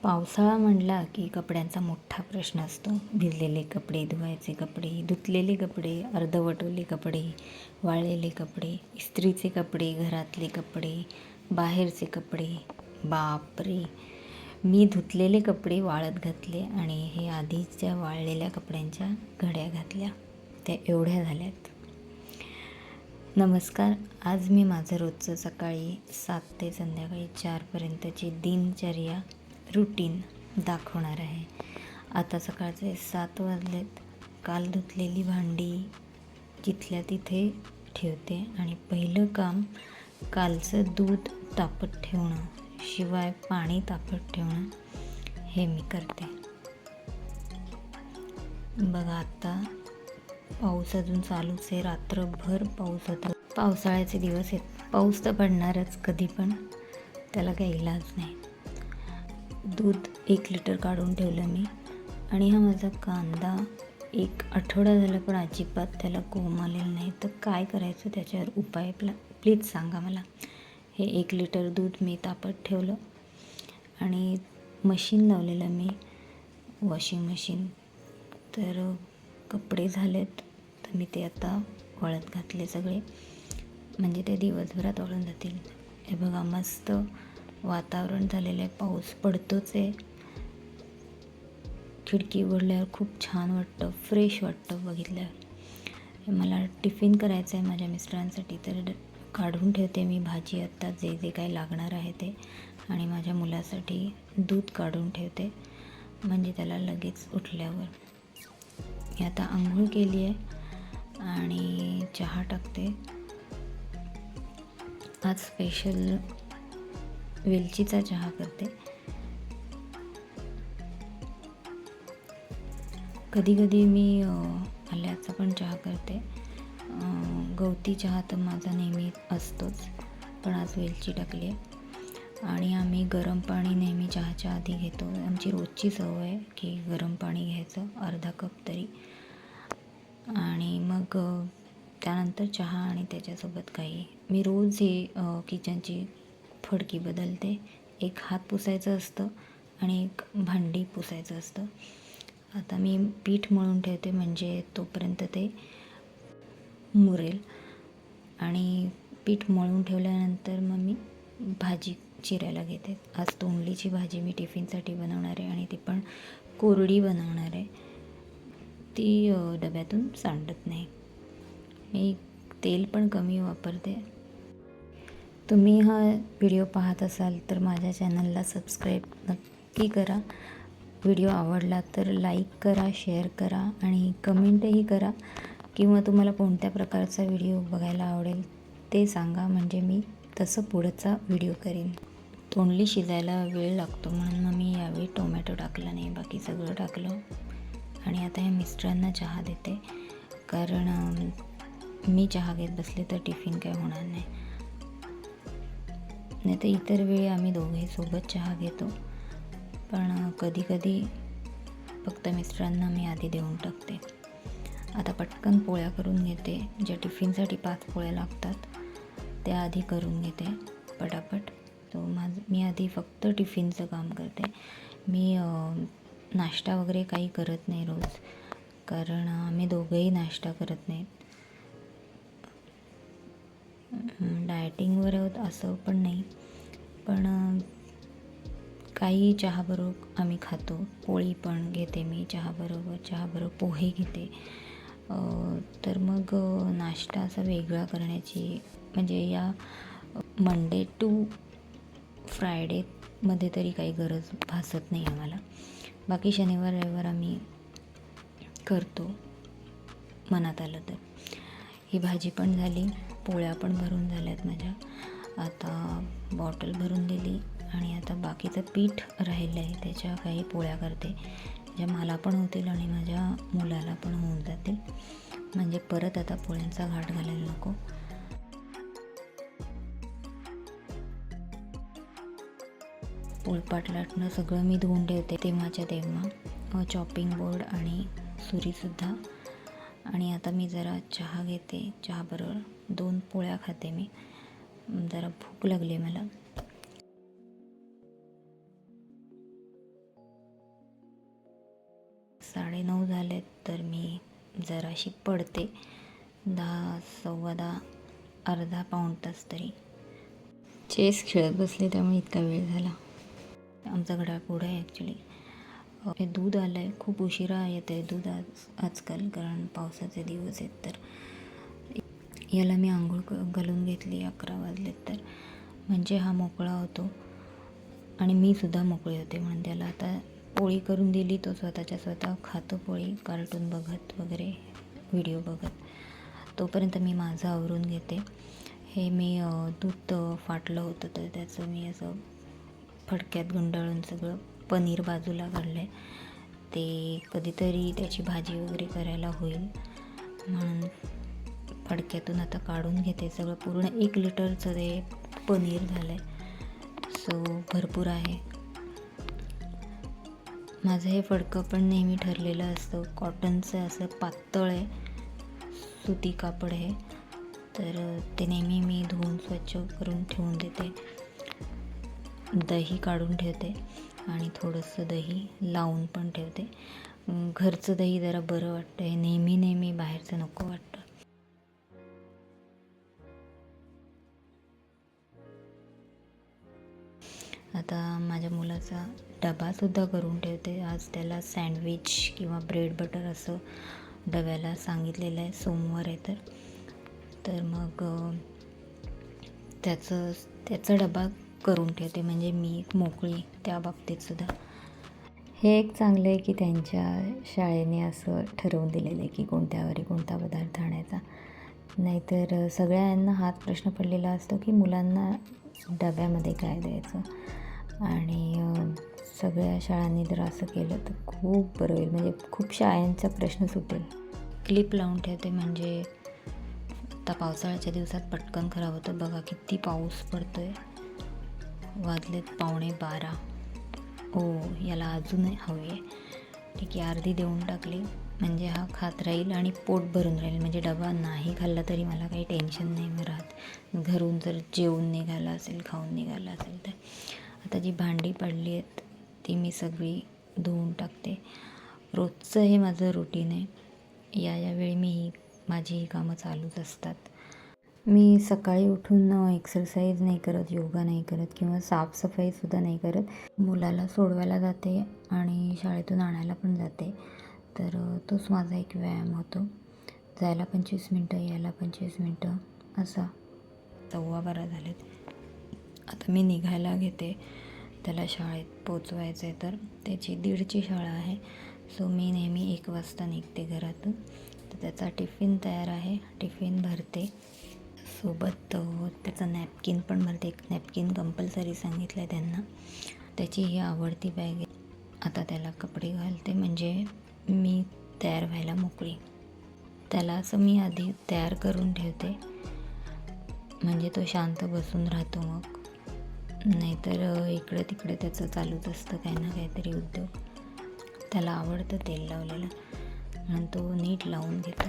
पावसाळा म्हणला की कपड्यांचा मोठा प्रश्न असतो. भिजलेले कपडे, धुवायचे कपडे, धुतलेले कपडे, अर्धवटलेले कपडे, वाळलेले कपडे, इस्त्रीचे कपडे, घरातले कपडे, बाहेरचे कपडे. बापरे! मी धुतलेले कपडे वाळत घातले आणि हे आधीच्या वाळलेल्या कपड्यांच्या घड्या घातल्या. त्या एवढ्या झाल्यात. नमस्कार. आज मी माझं रोजचं सकाळी 7 ते संध्याकाळी 4पर्यंतची दिनचर्या रुटीन दाखवणार आहे. आता सकाळचे 7 वाजलेत. काल धुतलेली भांडी तिथल्या तिथे ठेवते आणि पहिलं काम कालचं दूध तापत ठेवणं, शिवाय पाणी तापत ठेवणं हे मी करते. बघा, आता पाऊस अजून चालूच आहे. रात्रभर पाऊस होता. पावसाळ्याचे दिवस आहेत. पाऊस तर पडणारच कधी पण, त्याला काही इलाज नाही. दूध 1 लिटर काढून ठेवलं मी. आणि हा माझा कांदा 1 आठवडा झाला पण अजिबात त्याला कोंब आलेलं नाही. तर काय करायचं, त्याच्यावर उपाय प्लीज सांगा मला. हे 1 लिटर दूध मी तापत ठेवलं आणि मशीन लावलेलं मी, वॉशिंग मशीन. तर कपडे झालेत, तर मी ते आता वाळत घातले सगळे, म्हणजे ते दिवसभरात वाळून जातील. हे बघा, मस्त वातावरण झालेलं आहे. पाऊस पडतोच आहे. खिडकी उघडल्यावर खूप छान वाटतं, फ्रेश वाटतं बघितल्यावर. मला टिफिन करायचं आहे माझ्या मिस्टरांसाठी, तर काढून ठेवते मी भाजी आत्ता, जे जे काही लागणार आहे ते. आणि माझ्या मुलासाठी दूध काढून ठेवते, म्हणजे त्याला लगेच उठल्यावर. मी आता आंघोळ केली आहे आणि चहा टाकते. आज स्पेशल वेलचीचा चहा करते. कधी कधी मी आल्याचा पण चहा करते. गवती चहा तर माझा नेहमी असतोच, पण आज वेलची टाकली आहे. आणि आम्ही गरम पाणी नेहमी चहाच्या आधी घेतो. आमची रोजची सवय आहे की गरम पाणी घ्यायचं, अर्धा कप तरी. आणि मग त्यानंतर चहा आणि त्याच्यासोबत काही. मी रोज ही किचनची फडकी बदलते. एक हात पुसायचं असतं आणि एक भांडी पुसायचं असतं. आता मी पीठ मळून ठेवते, म्हणजे तोपर्यंत ते मुरेल. आणि पीठ मळून ठेवल्यानंतर मग मी भाजी चिरायला घेते. आज तोंडलीची भाजी मी टिफिनसाठी बनवणार आहे आणि ती पण कोरडी बनवणार आहे. ती डब्यातून सांडत नाही. मी तेल पण कमी वापरते. तुम्ही हा व्हिडिओ पाहत असाल तर माझ्या चॅनलला सबस्क्राईब नक्की करा. व्हिडिओ आवडला तर लाईक करा, शेअर करा आणि कमेंटही करा. किंवा तुम्हाला कोणत्या प्रकारचा व्हिडिओ बघायला आवडेल ते सांगा, म्हणजे मी तसं पुढचा व्हिडिओ करीन. तोंडली शिजायला वेळ लागतो म्हणून मग मी यावेळी टोमॅटो टाकला नाही, बाकी सगळं टाकलं. आणि आता या मिस्टरांना चहा देते, कारण मी चहा घेत बसले तर टिफिन काय होणार नाही. नाही तर इतर वेळी आम्ही दोघेही सोबत चहा घेतो, पण कधी कधी फक्त मिस्टरांना मी आधी देऊन टाकते. आता पटकन पोळ्या करून घेते. ज्या टिफिनसाठी 5 पोळ्या लागतात त्या आधी करून घेते पटापट. मी आधी फक्त टिफिनचं काम करते. मी नाश्ता वगैरे काही करत नाही रोज, कारण आम्ही दोघंही नाश्ता करत नाहीत. डायटिंगवर आहोत असं पण नाही, पण काही चहाबरोबर आम्ही खातो. पोळी पण घेते मी चहाबरोबर पोहे घेते. तर मग नाश्ता असा वेगळा करण्याची, म्हणजे या मंडे टू फ्रायडेमध्ये तरी काही गरज भासत नाही आम्हाला. बाकी शनिवार रविवार आम्ही करतो मनात आलं तर. ही भाजी पण झाली, पोळ्या पण भरून झाल्यात माझ्या. आता बॉटल भरून दिली आणि आता बाकीचं पीठ राहिलं आहे, त्याच्या काही पोळ्या करते, ज्या मला पण होतील आणि माझ्या मुलाला पण होऊन जातील, म्हणजे परत आता पोळ्यांचा घाट घालायला नको. पोळपाट लाटणं सगळं मी धुवून ठेवते तेव्हाच्या तेव्हा, चॉपिंग बोर्ड आणि सुरीसुद्धा. आणि आता मी जरा चहा घेते. चहाबरोबर 2 पोळ्या खाते मी. जरा भूक लागली मला. 9:30 झालेत, तर मी जराशी पडते. 10, 10:15, अर्धा पाऊण तास तरी. चेस खेळत बसले त्यामुळे इतका वेळ झाला. आमचा घड्याळ पुढं आहे ॲक्च्युली. हे दूध आलं आहे, खूप उशिरा येतं आहे दूध आजकाल, कारण पावसाचे दिवस आहेत. तर याला मी आंघोळ घालून घेतली. 11 वाजलेत, तर म्हणजे हा मोकळा होतो आणि मी सुद्धा मोकळी होते. म्हणून त्याला आता पोळी करून दिली. तो स्वतः खातो पोळी, कार्टून बघत वगैरे, व्हिडिओ बघत. तोपर्यंत मी माझं आवरून घेते. हे मी दूध फाटलं होतं, तर त्याचं मी असं फडक्यात गुंडाळून सगळं पनीर बाजूला काढलं आहे. ते कधीतरी त्याची भाजी वगैरे करायला होईल म्हणून फडक्यातून आता काढून घेते. सगळं पूर्ण 1 लिटरचं ते पनीर झालं आहे, सो भरपूर आहे. माझं हे फडकं पण नेहमी ठरलेलं असतं. कॉटनचं असं पातळ आहे, सुती कापड आहे. तर ते नेहमी मी धुवून स्वच्छ करून ठेवून देते. दही काढून ठेवते आणि थोडंसं दही लावून पण ठेवते. घरचं दही जरा बरं वाटतं, हे नेहमी बाहेरचं नको वाटतं. आता माझ्या मुलाचा डबासुद्धा करून ठेवते. आज त्याला सँडविच किंवा ब्रेड बटर असं डब्याला सांगितलेलं आहे. सोमवार आहे तर मग त्याचा डबा करून ठेवते, म्हणजे मी मोकळी त्या बाबतीतसुद्धा. हे एक चांगलं आहे की त्यांच्या शाळेने असं ठरवून दिलेलं आहे की कोणत्यावरी कोणता पदार्थ आणायचा. नाहीतर सगळ्यांना हाच प्रश्न पडलेला असतो की मुलांना डब्यामध्ये काय द्यायचं. आणि सगळ्या शाळांनी जर असं केलं तर खूप बरं होईल, म्हणजे खूप शाळांचा प्रश्न सुटेल. क्लिप लावून ठेवते, म्हणजे आता पावसाळ्याच्या दिवसात पटकन खराब होतं. बघा किती पाऊस पडतो आहे. वाजलेत 11:15. याला अजून हवी आहे. ठीक आहे, अर्धी देऊन टाकली म्हणजे हा खात राहील आणि पोट भरून राहील. म्हणजे डबा नाही खाल्ला तरी मला काही टेन्शन नाही राहत. घरून जर जेवून निघाला असेल, खाऊन निघाला असेल तर. आता जी भांडी पडली आहेत ती मी सगळी धुवून टाकते. रोजचं हे माझं रुटीन आहे. यावेळी माझी ही कामं चालूच असतात. मी सकाळी उठून एक्सरसाइज नाही करत, योगा नाही करत किंवा साफसफाईसुद्धा नाही करत. मुलाला सोडवायला जाते आणि शाळेतून आणायला पण जाते. तर तोच माझा एक व्यायाम होतो. जायला 25 मिनटं, यायला 25 मिनटं, असा. 11:15 झालेत. आता मी निघायला घेते. त्याला शाळेत पोचवायचं आहे, तर त्याची 1:30ची शाळा आहे. सो मी नेहमी 1 वाजता निघते घरातून. तर त्याचा टिफिन तयार आहे, टिफिन भरते. सोबत त्याचा नॅपकिन पण भरते. एक नॅपकिन कंपल्सरी सांगितलं आहे त्यांना. त्याची ही आवडती बॅग आहे. आता त्याला कपडे घालते, म्हणजे मी तयार व्हायला मोकळी. त्याला असं मी आधी तयार करून ठेवते, म्हणजे तो शांत बसून राहतो. मग नाहीतर इकडं तिकडे त्याचं चालूच असतं काही ना काहीतरी उद्योग. त्याला आवडतं तेल लावलेलं, म्हणून तो नीट लावून घेतो.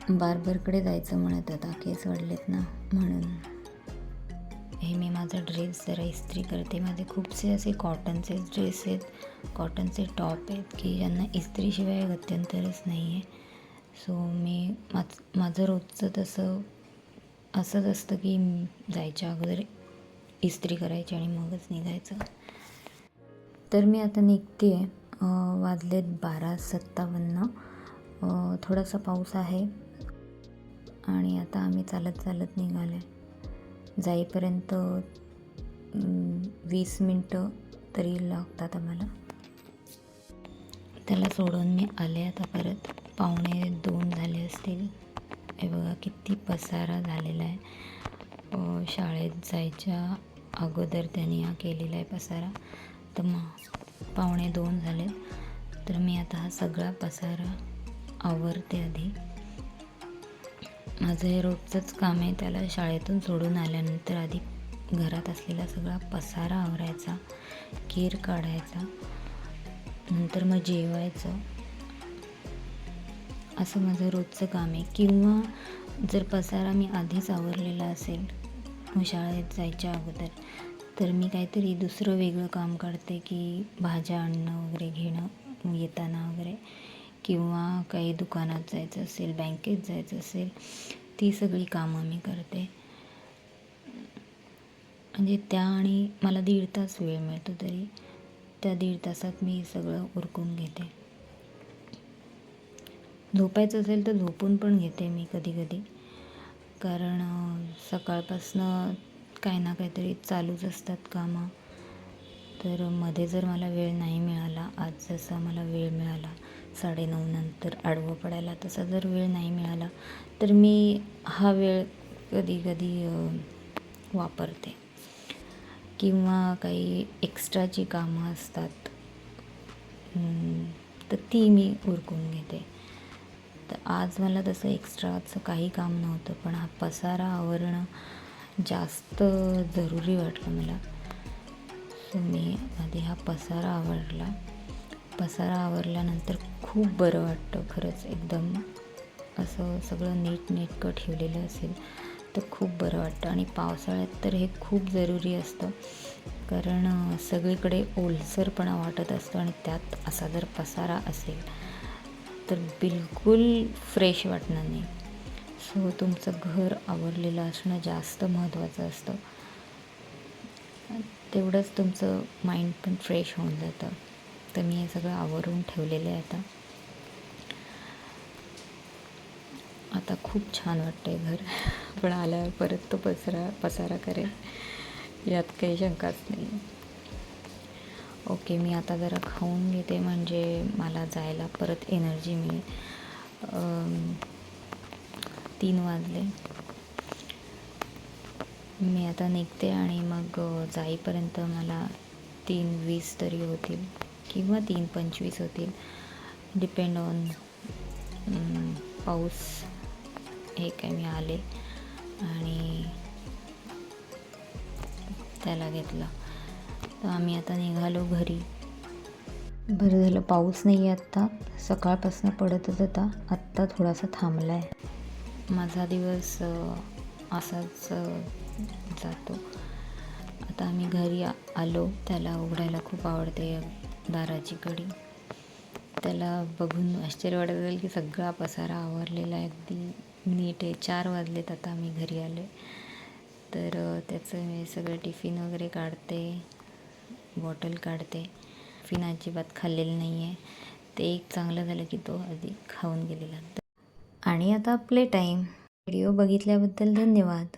बार्बरकडे जायचं म्हणत होता, केस वाढलेत ना म्हणून. हे मी माझा ड्रेस जरा इस्त्री करते. माझे खूपसे असे कॉटनचे ड्रेस आहेत, कॉटनचे टॉप आहेत की ज्यांना इस्त्रीशिवाय गत्यंतरच नाही आहे. सो मी माझं रोजचं तसं असंच असतं की जायच्या अगोदर इस्त्री करायची आणि मगच निघायचं. तर मी आता निघते आहे. वाजलेत 12:57. थोडासा पाऊस आहे आणि आता आम्ही चालत निघालो आहे. जाईपर्यंत 20 मिनटं तरी लागतात आम्हाला. त्याला सोडून मी आले. आता परत 1:45 झाले असतील. हे बघा किती पसारा झालेला आहे. शाळेत जायच्या अगोदर त्यांनी हा केलेला आहे पसारा. तर मग 1:45 झाले. तर मी आता हा सगळा पसारा आवरते आधी. माझं हे रोजचंच काम आहे. त्याला शाळेतून सोडून आल्यानंतर आधी घरात असलेला सगळा पसारा आवरायचा, केर काढायचा, नंतर मग जेवायचं. असं माझं रोजचं काम आहे. किंवा जर पसारा मी आधीच आवरलेला असेल शाळेत जायच्या अगोदर, तर मी काहीतरी दुसरं वेगळं काम काढते की भाज्या आणणं वगैरे घेणं येताना वगैरे, किंवा काही दुकानात जायचं असेल, बँकेत जायचं असेल, ती सगळी कामं मी करते. म्हणजे त्या, आणि मला 1.5 तास वेळ मिळतो, तरी त्या 1.5 तासात मी सगळं उरकून घेते. झोपायचं असेल तर झोपून पण घेते मी कधी कधी, कारण सकाळपासनं काही ना काहीतरी चालूच असतात कामं. तर मध्ये जर मला वेळ नाही मिळाला, आज जसा मला वेळ मिळाला 9:30 नंतर आडवं पडायला, तसा जर वेळ नाही मिळाला तर मी हा वेळ कधी कधी वापरते. किंवा काही एक्स्ट्राची कामं असतात तर ती मी उरकून घेते. तर आज मला तसं एक्स्ट्राचं काही काम नव्हतं, पण हा पसारा आवरणं जास्त जरुरी वाटलं मला. सो मी आधी हा पसारा आवरला. पसारा आवरल्यानंतर खूप बरं वाटतं खरंच. एकदम असं सगळं नीटनेटकं ठेवलेलं असेल तर खूप बरं वाटतं. आणि पावसाळ्यात तर हे खूप जरुरी असतं, कारण सगळीकडे ओलसरपणा वाटत असतो, आणि त्यात असा जर पसारा असेल तर बिलकुल फ्रेश वाटणार नाही. सो तुमचं घर आवरलेलं असणं जास्त महत्त्वाचं असतं. तेवढंच तुमचं माइंड पण फ्रेश होऊन जातं. तर मी हे सगळं आवरून ठेवलेलं आहे. आता खूप छान वाटतं आहे घर. पण आल्यावर परत तो पसारा करेल, यात काही शंकाच नाही. ओके, मी आता जरा खाऊन घेते, म्हणजे मला जायला परत एनर्जी मिळेल. 3 वाजले. मी आता निघते, आणि मग जाईपर्यंत मला 3:20 तरी होतील, किंवा 3:25 होतील, डिपेंड ऑन पाऊस. हे काय, मी आले आणि त्याला घेतलं. तर आम्ही आता निघालो घरी. बरं झालं पाऊस नाही आहे आत्ता. सकाळपासून पडतच होता, आत्ता थोडासा थांबला आहे. माझा दिवस असाच जातो. आता आम्ही घरी आलो. त्याला उघडायला खूप आवडते दाराची कडी. त्याला बघून आश्चर्य वाटत असेल की सगळा पसारा आवरलेला आहे, अगदी नीट आहे. 4 वाजलेत आता आम्ही घरी आलो आहे. तर त्याचं मी सगळं टिफिन वगैरे काढते, बॉटल काढते. टिफिन अजिबात खाल्लेलं नाही आहे. ते एक चांगलं झालं की तो आधी खाऊन गेलेला. आणि आता प्ले टाईम. व्हिडिओ बघितल्याबद्दल धन्यवाद.